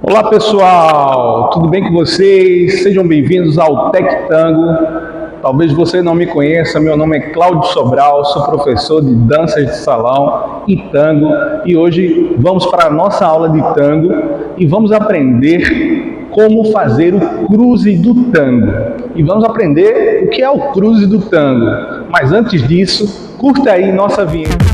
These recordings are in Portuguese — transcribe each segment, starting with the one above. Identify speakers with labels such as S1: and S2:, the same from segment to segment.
S1: Olá pessoal, tudo bem com vocês? Sejam bem-vindos ao Tec Tango. Talvez você não me conheça, meu nome é Cláudio Sobral, sou professor de danças de salão e tango e hoje vamos para a nossa aula de tango e vamos aprender como fazer o cruze do tango. E vamos aprender o que é o cruze do tango. Mas antes disso, curta aí nossa vinheta.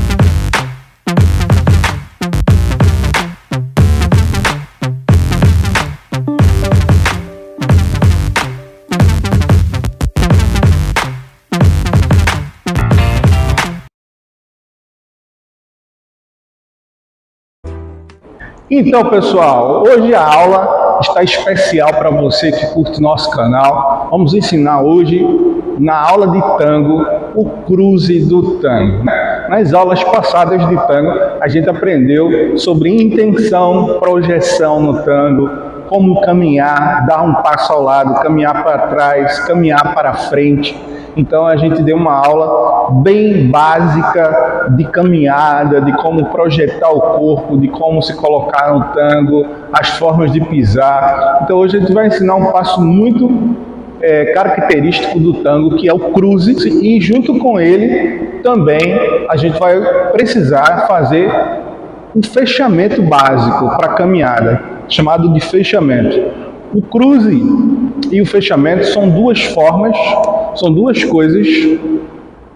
S1: Então, pessoal, hoje a aula está especial para você que curte nosso canal. Vamos ensinar hoje, na aula de tango, o cruze do tango. Nas aulas passadas de tango, a gente aprendeu sobre intenção, projeção no tango, como caminhar, dar um passo ao lado, caminhar para trás, caminhar para frente. Então a gente deu uma aula bem básica de caminhada, de como projetar o corpo, de como se colocar no tango, as formas de pisar. Então hoje a gente vai ensinar um passo muito característico do tango, que é o cruze, e junto com ele também a gente vai precisar fazer um fechamento básico para a caminhada, chamado de fechamento. O cruze e o fechamento são duas formas, são duas coisas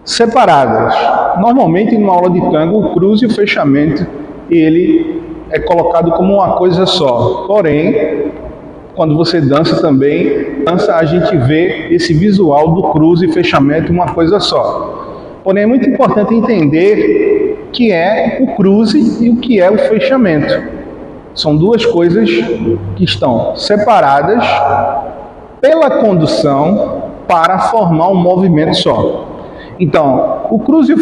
S1: separadas. Normalmente, numa aula de tango, o cruze e o fechamento, ele é colocado como uma coisa só. Porém, quando você dança também, a gente vê esse visual do cruze e fechamento uma coisa só. Porém, é muito importante entender o que é o cruze e o que é o fechamento. São duas coisas que estão separadas pela condução para formar um movimento só. Então, o cruze e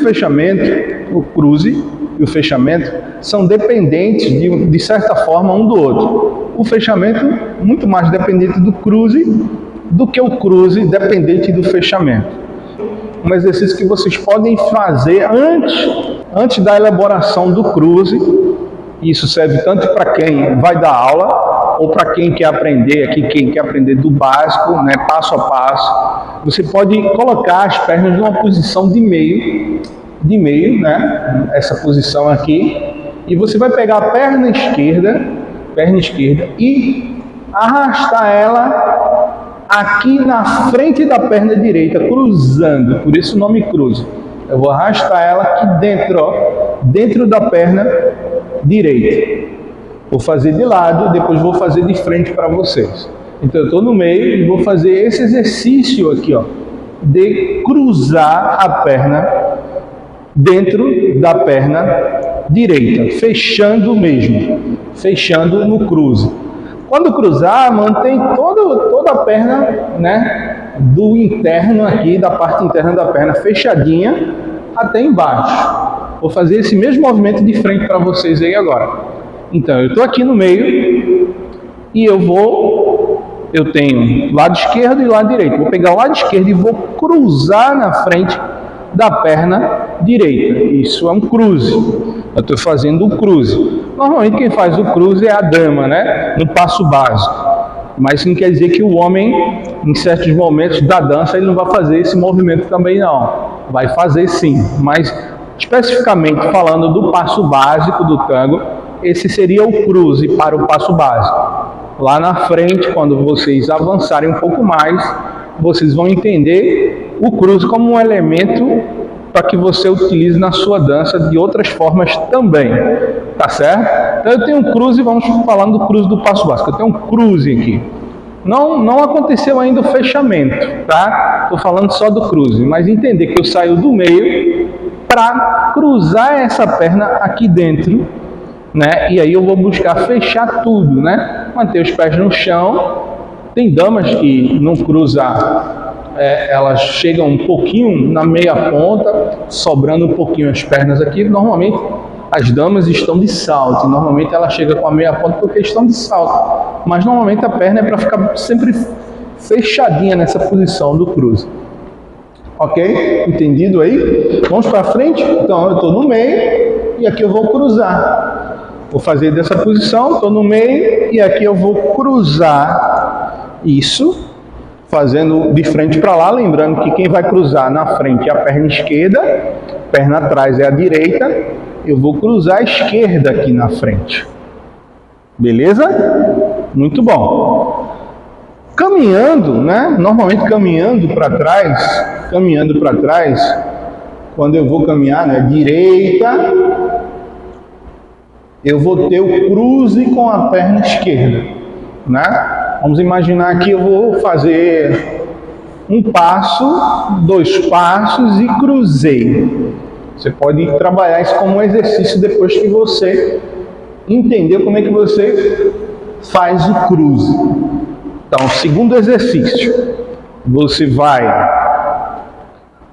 S1: o fechamento são dependentes de certa forma um do outro. O fechamento muito mais dependente do cruze do que o cruze dependente do fechamento. Um exercício que vocês podem fazer antes da elaboração do cruze. Isso serve tanto para quem vai dar aula ou para quem quer aprender quem quer aprender do básico, né, passo a passo. Você pode colocar as pernas numa posição de meio, né, essa posição aqui, e você vai pegar a perna esquerda e arrastar ela aqui na frente da perna direita, cruzando, por isso o nome cruze. Eu vou arrastar ela aqui dentro da perna direita. Vou fazer de lado, depois vou fazer de frente para vocês. Então eu estou no meio e vou fazer esse exercício aqui, ó, de cruzar a perna dentro da perna direita, fechando no cruze. Quando cruzar, mantém toda a perna, né, do interno aqui, da parte interna da perna fechadinha até embaixo. Vou fazer esse mesmo movimento de frente para vocês aí agora. Então, eu estou aqui no meio e eu tenho lado esquerdo e lado direito. Vou pegar o lado esquerdo e vou cruzar na frente da perna direita. Isso é um cruze. Eu estou fazendo um cruze. Normalmente quem faz o cruze é a dama, né? No passo básico. Mas isso não quer dizer que o homem, em certos momentos da dança, ele não vai fazer esse movimento também não. Vai fazer sim, mas especificamente falando do passo básico do tango, esse seria o cruze para o passo básico. Lá na frente, quando vocês avançarem um pouco mais, vocês vão entender o cruze como um elemento para que você utilize na sua dança de outras formas também, tá certo? Então eu tenho um cruze, vamos falando do cruze do passo básico. Eu tenho um cruze aqui. Não aconteceu ainda o fechamento, tá? Estou falando só do cruze, mas entender que eu saio do meio para cruzar essa perna aqui dentro, né? E aí eu vou buscar fechar tudo, né? Manter os pés no chão. Tem damas que não cruzar, elas chegam um pouquinho na meia ponta, sobrando um pouquinho as pernas aqui. Normalmente as damas estão de salto, normalmente ela chega com a meia ponta porque estão de salto, mas normalmente a perna é para ficar sempre fechadinha nessa posição do cruze. Ok? Entendido aí? Vamos para frente? Então eu estou no meio e aqui eu vou cruzar. Vou fazer dessa posição, estou no meio, e aqui eu vou cruzar isso, fazendo de frente para lá, lembrando que quem vai cruzar na frente é a perna esquerda, perna atrás é a direita, eu vou cruzar a esquerda aqui na frente. Beleza? Muito bom. Caminhando, né? Normalmente caminhando para trás, quando eu vou caminhar, né? Direita, eu vou ter o cruze com a perna esquerda, né? Vamos imaginar que eu vou fazer um passo, 2 passos e cruzei. Você pode trabalhar isso como um exercício depois que você entender como é que você faz o cruze. Então, segundo exercício, você vai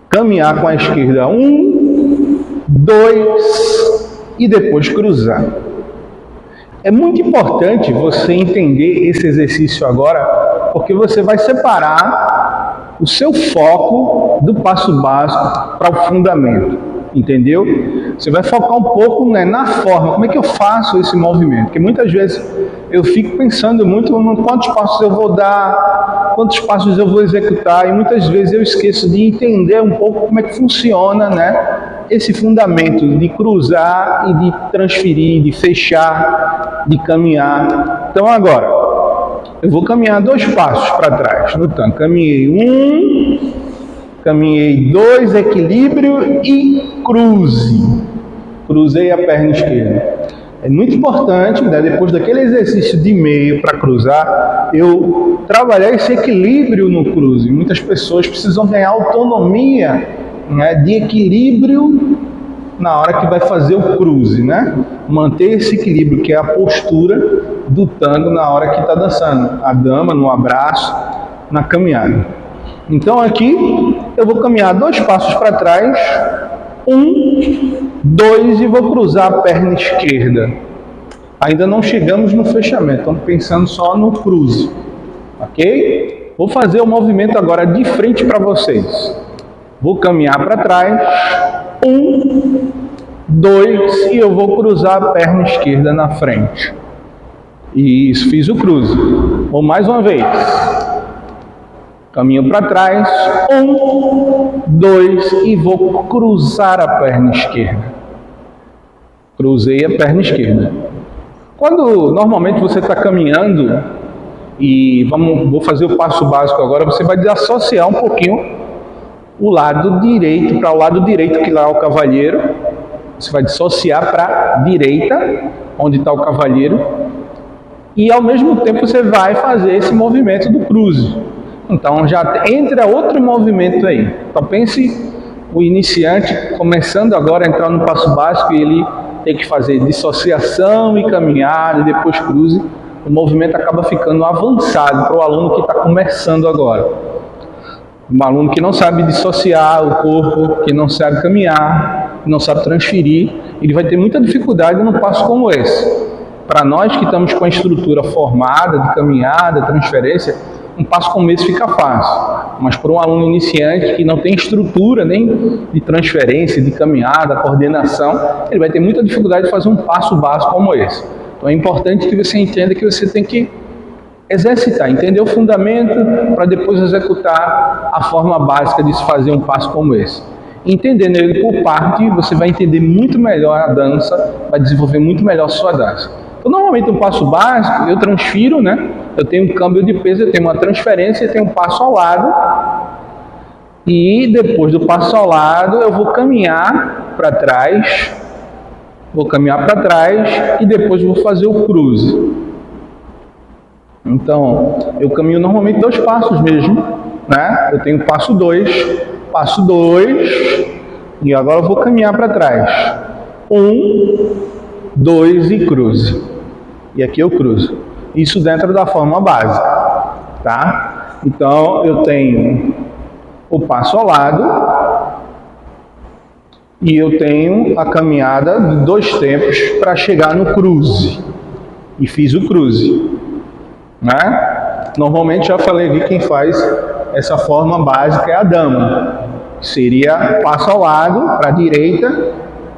S1: caminhar com a esquerda 1, 2 e depois cruzar. É muito importante você entender esse exercício agora, porque você vai separar o seu foco do passo básico para o fundamento. Entendeu? Você vai focar um pouco, né, na forma, como é que eu faço esse movimento, porque muitas vezes eu fico pensando muito em quantos passos eu vou dar, quantos passos eu vou executar, e muitas vezes eu esqueço de entender um pouco como é que funciona, né, esse fundamento de cruzar e de transferir, de fechar, de caminhar. Então agora, eu vou caminhar 2 passos para trás, no tanque, caminhei 1, caminhei 2, equilíbrio e cruze. Cruzei a perna esquerda. É muito importante, né, depois daquele exercício de meio para cruzar, eu trabalhar esse equilíbrio no cruze. Muitas pessoas precisam ganhar autonomia, né, de equilíbrio na hora que vai fazer o cruze, né? Manter esse equilíbrio, que é a postura do tango na hora que está dançando. A dama no abraço, na caminhada. Então aqui eu vou caminhar 2 passos para trás, 1, 2 e vou cruzar a perna esquerda. Ainda não chegamos no fechamento, estamos pensando só no cruze, ok? Vou fazer o movimento agora de frente para vocês. Vou caminhar para trás, 1, 2 e eu vou cruzar a perna esquerda na frente. Isso, fiz o cruze. Vou mais uma vez. Caminho para trás, 1, 2 e vou cruzar a perna esquerda. Cruzei a perna esquerda. Quando normalmente você está caminhando e vou fazer o passo básico agora, você vai desassociar um pouquinho o lado direito para o lado direito, que lá é o cavalheiro. Você vai dissociar para a direita, onde está o cavalheiro, e ao mesmo tempo você vai fazer esse movimento do cruze. Então já entra outro movimento aí. Então pense o iniciante começando agora a entrar no passo básico e ele tem que fazer dissociação e caminhada e depois cruze. O movimento acaba ficando avançado para o aluno que está começando agora. Um aluno que não sabe dissociar o corpo, que não sabe caminhar, que não sabe transferir, ele vai ter muita dificuldade num passo como esse. Para nós que estamos com a estrutura formada de caminhada, transferência, um passo como esse fica fácil, mas para um aluno iniciante que não tem estrutura nem de transferência, de caminhada, coordenação, ele vai ter muita dificuldade de fazer um passo básico como esse. Então é importante que você entenda que você tem que exercitar, entender o fundamento para depois executar a forma básica de se fazer um passo como esse. Entendendo ele por parte, você vai entender muito melhor a dança, vai desenvolver muito melhor a sua dança. Então, normalmente, um passo básico, eu transfiro, né? Eu tenho um câmbio de peso, eu tenho uma transferência, eu tenho um passo ao lado. E depois do passo ao lado, eu vou caminhar para trás. Vou caminhar para trás e depois vou fazer o cruze. Então, eu caminho normalmente 2 passos mesmo, né? Eu tenho passo 2, e agora eu vou caminhar para trás. 1, 2 e cruze. E aqui eu cruzo. Isso dentro da forma básica, tá? Então, eu tenho o passo ao lado e eu tenho a caminhada de 2 tempos para chegar no cruze. E fiz o cruze, né? Normalmente, já falei aqui, quem faz essa forma básica é a dama. Seria passo ao lado, para a direita,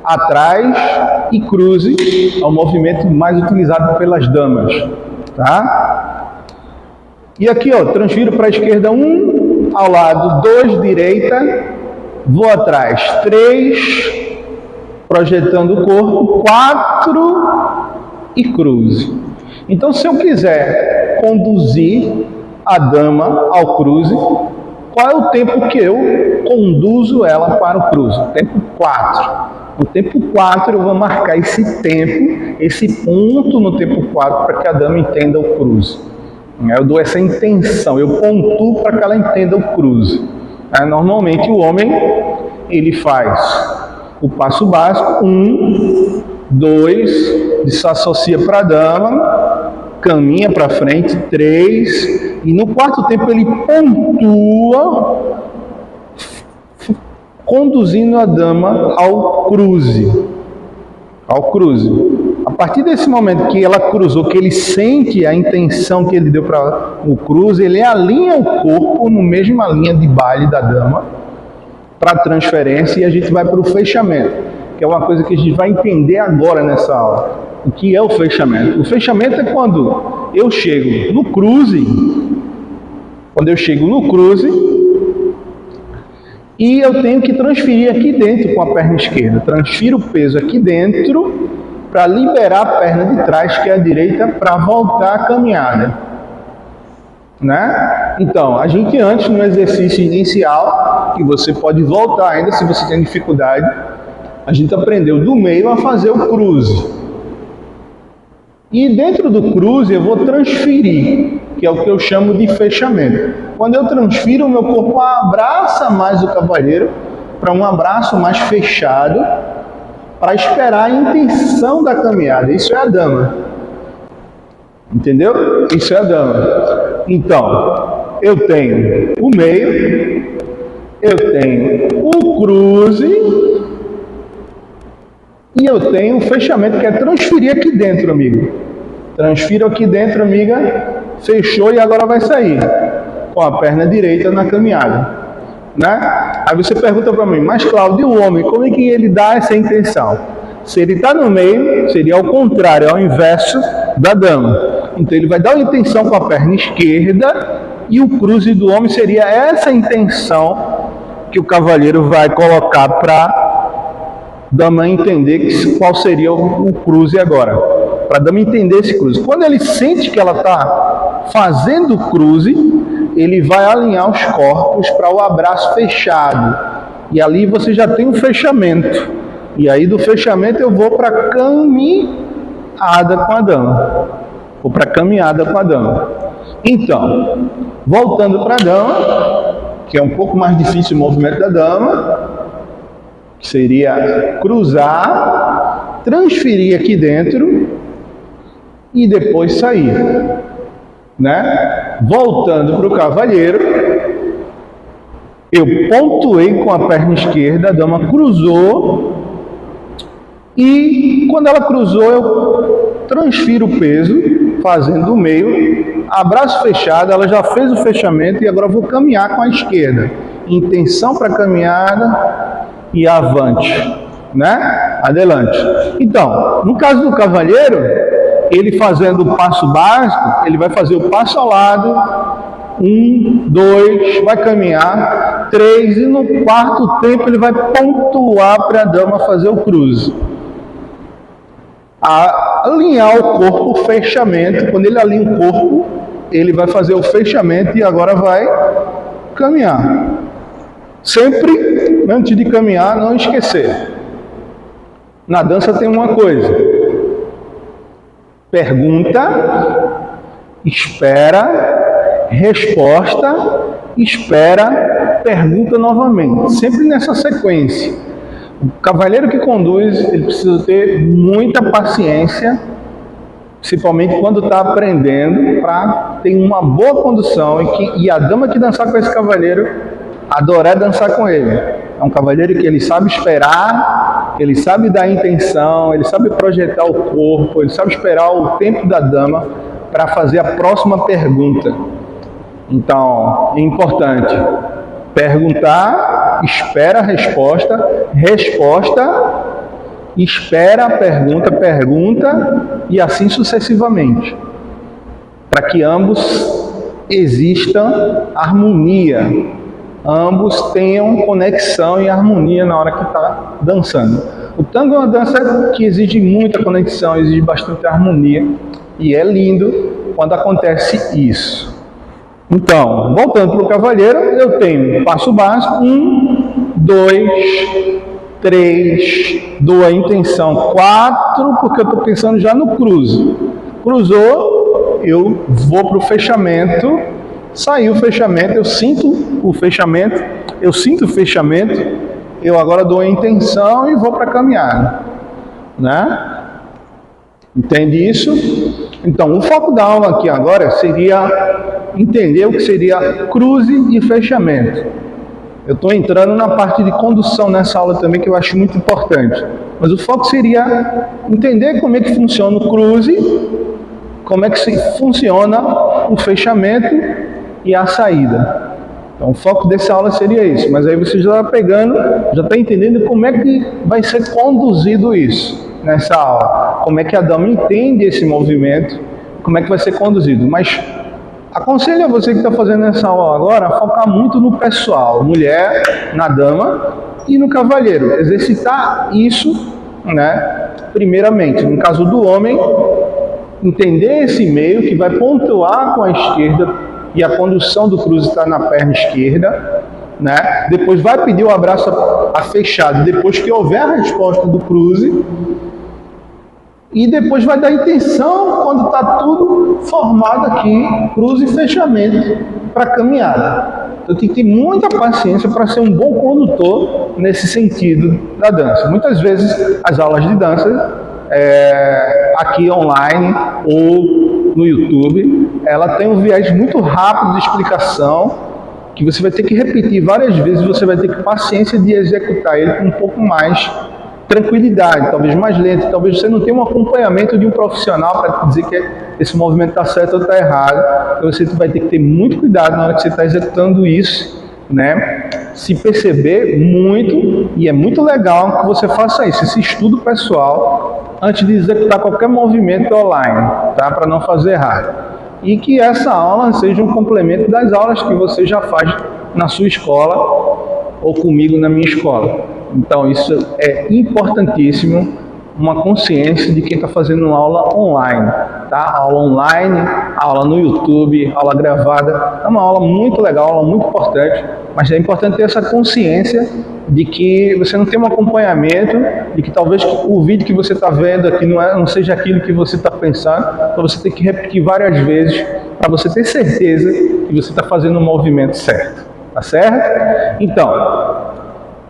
S1: atrás e cruze, é o movimento mais utilizado pelas damas, tá? E aqui, ó, transfiro para a esquerda 1, ao lado 2, direita, vou atrás 3, projetando o corpo, 4 e cruze. Então, se eu quiser conduzir a dama ao cruze, qual é o tempo que eu conduzo ela para o cruze? O tempo 4. No tempo 4 eu vou marcar esse tempo, esse ponto no tempo 4 para que a dama entenda o cruze. Eu dou essa intenção, eu pontuo para que ela entenda o cruze. Normalmente o homem, ele faz o passo básico, 1, 2, se associa para a dama, caminha para frente, 3, e no quarto tempo ele pontua, conduzindo a dama ao cruze. Ao cruze. A partir desse momento que ela cruzou, que ele sente a intenção que ele deu para o cruze, ele alinha o corpo na mesma linha de baile da dama para a transferência e a gente vai para o fechamento, que é uma coisa que a gente vai entender agora nessa aula. O que é o fechamento? O fechamento é quando eu chego no cruze, e eu tenho que transferir aqui dentro com a perna esquerda. Transfiro o peso aqui dentro para liberar a perna de trás, que é a direita, para voltar a caminhada. Né? Então, a gente antes, no exercício inicial, que você pode voltar ainda se você tem dificuldade, a gente aprendeu do meio a fazer o cruze. E dentro do cruze eu vou transferir, que é o que eu chamo de fechamento. Quando eu transfiro, o meu corpo abraça mais o cavalheiro para um abraço mais fechado, para esperar a intenção da caminhada. Isso é a dama. Entendeu? Isso é a dama. Então, eu tenho o meio, eu tenho o cruze e eu tenho o fechamento, que é transferir aqui dentro, amigo. Transfiro aqui dentro, amiga, fechou e agora vai sair com a perna direita na caminhada. Né? Aí você pergunta para mim, mas Cláudio, o homem, como é que ele dá essa intenção? Se ele está no meio, seria ao contrário, ao inverso da dama. Então ele vai dar uma intenção com a perna esquerda e o cruze do homem seria essa intenção que o cavalheiro vai colocar para a dama entender qual seria o cruze agora. Para a dama entender esse cruze. Quando ele sente que ela está fazendo o cruze, ele vai alinhar os corpos para o abraço fechado. E ali você já tem um fechamento. E aí do fechamento eu vou para a caminhada com a dama. Vou para a caminhada com a dama. Então, voltando para a dama, que é um pouco mais difícil o movimento da dama, que seria cruzar, transferir aqui dentro e depois sair. Né? Voltando para o cavalheiro, eu pontuei com a perna esquerda, a dama cruzou e quando ela cruzou eu transfiro o peso, fazendo o meio, abraço fechado, ela já fez o fechamento e agora eu vou caminhar com a esquerda. Intenção para a caminhada e avante, né? Adelante. Então, no caso do cavalheiro, ele fazendo o passo básico, ele vai fazer o passo ao lado, 1, 2, vai caminhar, 3, e no quarto tempo ele vai pontuar para a dama fazer o cruze. Alinhar o corpo, o fechamento, quando ele alinha o corpo, ele vai fazer o fechamento e agora vai caminhar. Sempre, antes de caminhar, não esquecer. Na dança tem uma coisa. Pergunta, espera, resposta, espera, pergunta novamente. Sempre nessa sequência. O cavalheiro que conduz, ele precisa ter muita paciência, principalmente quando está aprendendo, para ter uma boa condução e a dama que dançar com esse cavalheiro, adorar dançar com ele. É um cavalheiro que ele sabe esperar, ele sabe dar intenção, ele sabe projetar o corpo, ele sabe esperar o tempo da dama para fazer a próxima pergunta. Então, é importante perguntar, espera a resposta, espera a pergunta, pergunta e assim sucessivamente, para que ambos exista harmonia, ambos tenham conexão e harmonia na hora que está dançando. O tango é uma dança que exige muita conexão, exige bastante harmonia, e é lindo quando acontece isso. Então, voltando para o cavalheiro, eu tenho passo básico, 1, 2, 3, dou a intenção 4, porque eu estou pensando já no cruze. Cruzou, eu vou para o fechamento, saiu o fechamento, eu sinto o fechamento, eu agora dou a intenção e vou para a caminhada, né? Entende isso? Então, o foco da aula aqui agora seria entender o que seria cruze e fechamento. Eu estou entrando na parte de condução nessa aula também, que eu acho muito importante. Mas o foco seria entender como é que funciona o cruze, como é que funciona o fechamento e a saída. Então, o foco dessa aula seria isso. Mas aí você já está pegando, já está entendendo como é que vai ser conduzido isso nessa aula. Como é que a dama entende esse movimento, como é que vai ser conduzido. Mas aconselho a você que está fazendo essa aula agora a focar muito no pessoal, mulher, na dama e no cavalheiro. Exercitar isso, né, primeiramente. No caso do homem, entender esse meio que vai pontuar com a esquerda e a condução do cruze está na perna esquerda, né? Depois vai pedir o abraço a fechado, depois que houver a resposta do cruze, e depois vai dar a intenção quando está tudo formado aqui, cruze e fechamento para a caminhada. Então tem que ter muita paciência para ser um bom condutor nesse sentido da dança. Muitas vezes as aulas de dança, aqui online ou no YouTube, ela tem um viés muito rápido de explicação, que você vai ter que repetir várias vezes, você vai ter que ter paciência de executar ele com um pouco mais tranquilidade, talvez mais lento, talvez você não tenha um acompanhamento de um profissional para te dizer que esse movimento está certo ou está errado. Então você vai ter que ter muito cuidado na hora que você está executando isso, né? Se perceber muito, e é muito legal que você faça isso, esse estudo pessoal, antes de executar qualquer movimento online, tá? Para não fazer errado. E que essa aula seja um complemento das aulas que você já faz na sua escola ou comigo na minha escola. Então isso é importantíssimo, uma consciência de quem está fazendo aula online, tá? Aula online, aula no YouTube, aula gravada, é uma aula muito legal, aula muito importante, mas é importante ter essa consciência de que você não tem um acompanhamento, de que talvez o vídeo que você está vendo aqui não seja aquilo que você está pensando, então você tem que repetir várias vezes para você ter certeza que você está fazendo o movimento certo, tá certo? Então,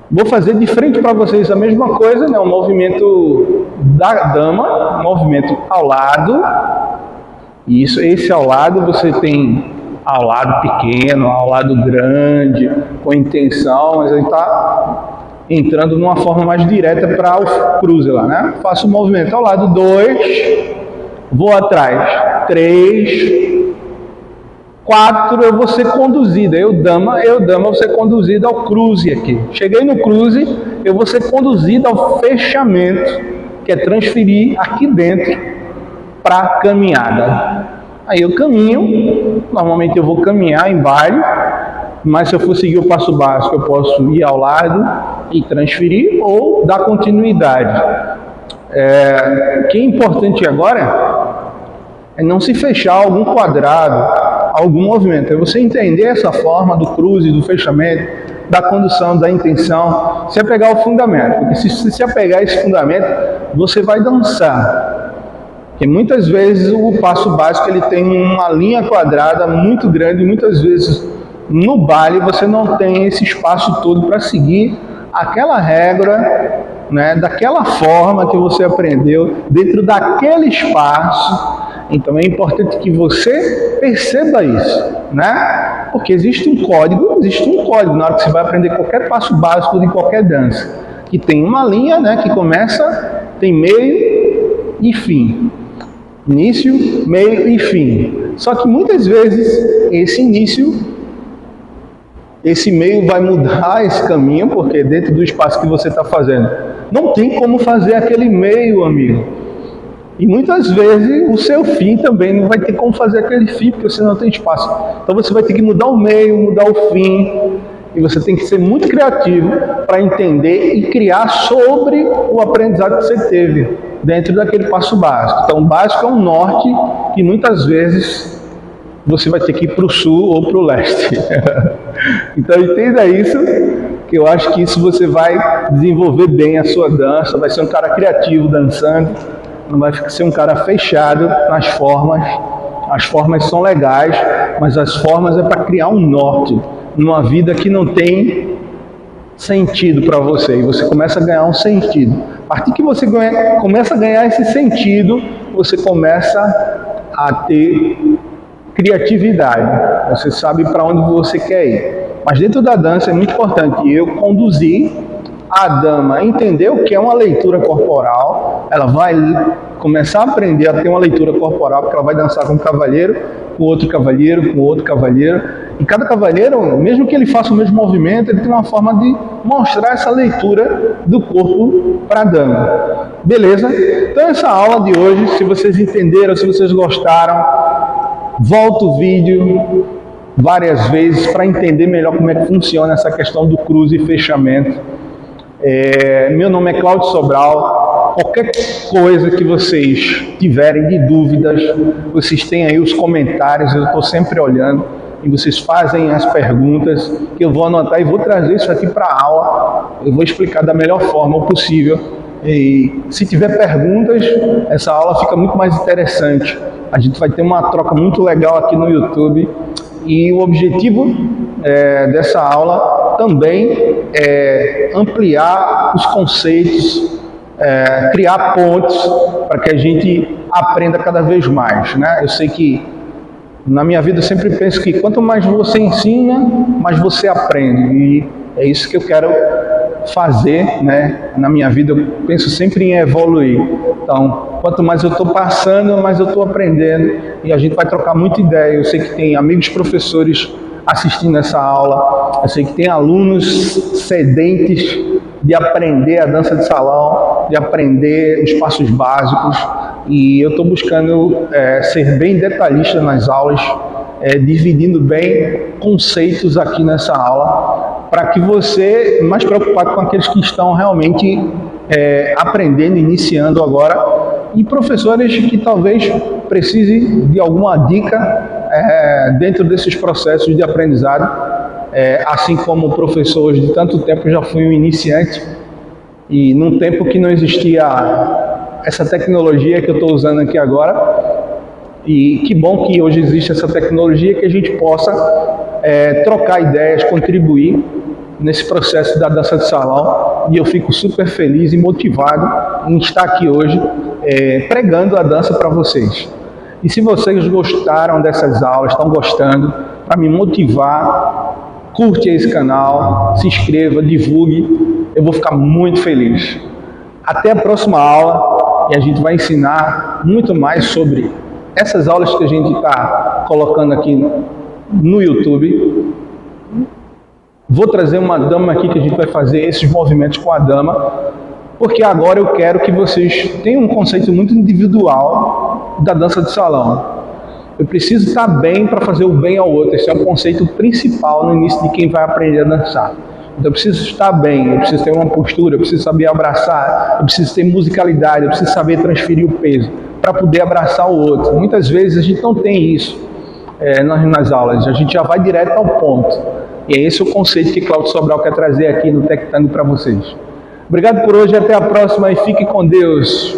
S1: vou fazer de frente para vocês a mesma coisa, né? O movimento da dama, movimento ao lado. Isso, esse ao lado você tem ao lado pequeno, ao lado grande, com intenção, mas ele está entrando de uma forma mais direta para o cruze lá, né? Faço o movimento ao lado 2, vou atrás 3, 4, eu vou ser conduzida, eu dama vou ser conduzida ao cruze aqui. Cheguei no cruze, eu vou ser conduzida ao fechamento, que é transferir aqui dentro para a caminhada. Aí eu caminho, normalmente eu vou caminhar em baile, mas se eu for seguir o passo básico, eu posso ir ao lado e transferir ou dar continuidade. O que é importante agora é não se fechar algum quadrado, algum movimento. É você entender essa forma do cruze, do fechamento, da condução, da intenção, se apegar ao fundamento. Porque se apegar a esse fundamento, você vai dançar. Porque muitas vezes o passo básico ele tem uma linha quadrada muito grande, muitas vezes no baile você não tem esse espaço todo para seguir aquela regra, né, daquela forma que você aprendeu, dentro daquele espaço. Então é importante que você perceba isso, né? Porque existe um código na hora que você vai aprender qualquer passo básico de qualquer dança, que tem uma linha, né, que começa, tem meio e fim. Início, meio e fim. Só que muitas vezes esse meio vai mudar esse caminho, porque dentro do espaço que você está fazendo, não tem como fazer aquele meio, amigo. E muitas vezes o seu fim também não vai ter como fazer aquele fim, porque você não tem espaço. Então você vai ter que mudar o meio, mudar o fim. E você tem que ser muito criativo para entender e criar sobre o aprendizado que você teve dentro daquele passo básico. Então o básico é um norte que muitas vezes você vai ter que ir para o sul ou para o leste. Então entenda isso, que eu acho que isso você vai desenvolver bem a sua dança, vai ser um cara criativo dançando, não vai ser um cara fechado nas formas. As formas são legais, mas as formas é para criar um norte numa vida que não tem sentido para você, e você começa a ganhar um sentido. A partir que você começa a ganhar esse sentido, você começa a ter criatividade, você sabe para onde você quer ir. Mas dentro da dança é muito importante eu conduzir a dama a entender o que é uma leitura corporal. Ela vai começar a aprender a ter uma leitura corporal, porque ela vai dançar com um cavalheiro, com outro cavalheiro, com outro cavalheiro. E cada cavalheiro, mesmo que ele faça o mesmo movimento, ele tem uma forma de mostrar essa leitura do corpo para a dama. Beleza? Então essa aula de hoje, se vocês entenderam, se vocês gostaram, volta o vídeo várias vezes para entender melhor como é que funciona essa questão do cruze e fechamento. Meu nome é Cláudio Sobral. Qualquer coisa que vocês tiverem de dúvidas, vocês têm aí os comentários, eu estou sempre olhando, e vocês fazem as perguntas, que eu vou anotar e vou trazer isso aqui para a aula. Eu vou explicar da melhor forma possível. E se tiver perguntas, essa aula fica muito mais interessante. A gente vai ter uma troca muito legal aqui no YouTube. E o objetivo dessa aula também é ampliar os conceitos, criar pontes para que a gente aprenda cada vez mais, né? Eu sei que na minha vida eu sempre penso que quanto mais você ensina, mais você aprende. E é isso que eu quero fazer, né? Na minha vida eu penso sempre em evoluir. Então, quanto mais eu estou passando, mais eu estou aprendendo. E a gente vai trocar muita ideia. Eu sei que tem amigos professores assistindo essa aula. Eu sei que tem alunos sedentes de aprender a dança de salão, de aprender os passos básicos. E eu estou buscando ser bem detalhista nas aulas, dividindo bem conceitos aqui nessa aula, para que você, mais preocupado com aqueles que estão realmente aprendendo, iniciando agora, e professores que talvez precisem de alguma dica dentro desses processos de aprendizado, assim como professor hoje de tanto tempo, eu já fui um iniciante, e num tempo que não existia essa tecnologia que eu estou usando aqui agora. E que bom que hoje existe essa tecnologia, que a gente possa trocar ideias, contribuir nesse processo da dança de salão. E eu fico super feliz e motivado em estar aqui hoje pregando a dança para vocês. E se vocês gostaram dessas aulas, estão gostando, para me motivar, curte esse canal, se inscreva, divulgue, eu vou ficar muito feliz. Até a próxima aula, e a gente vai ensinar muito mais sobre essas aulas que a gente está colocando aqui no YouTube. Vou trazer uma dama aqui que a gente vai fazer esses movimentos com a dama, porque agora eu quero que vocês tenham um conceito muito individual da dança de salão. Eu preciso estar bem para fazer o bem ao outro. Esse é o conceito principal no início de quem vai aprender a dançar. Então eu preciso estar bem, eu preciso ter uma postura, eu preciso saber abraçar, eu preciso ter musicalidade, eu preciso saber transferir o peso para poder abraçar o outro. Muitas vezes a gente não tem isso nas aulas, a gente já vai direto ao ponto. E é esse o conceito que Cláudio Sobral quer trazer aqui no Tectando para vocês. Obrigado por hoje, até a próxima e fique com Deus.